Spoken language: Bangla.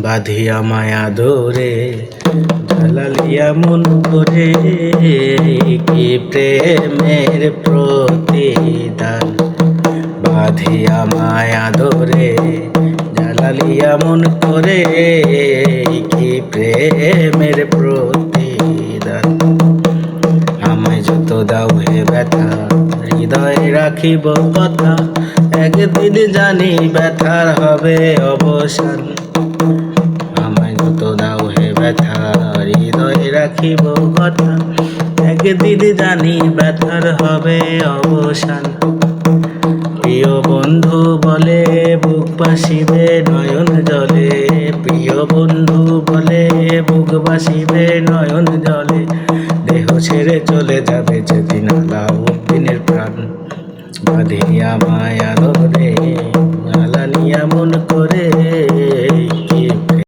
বাঁধিয়া মায়া ধরে জ্বালালিয়া মন করে, কি প্রেমের প্রতিদান। বাঁধিয়া মায়া ধরে জ্বালালিয়া মন করে, কি প্রেমের প্রতিদান। আমায় যত দাও হে ব্যথা, হৃদয়ে রাখিব কথা, একদিন জানি ব্যথার হবে অবসান। আমায় যত দাও হে ব্যথা, হৃদয়ে রাখিব কথা, একদিন জানি ব্যথার হবে অবসান। প্রিয় বন্ধু বলে বুক বাসিবে নয়ন জলে, প্রিয় বন্ধু বলে বুক বাসিবে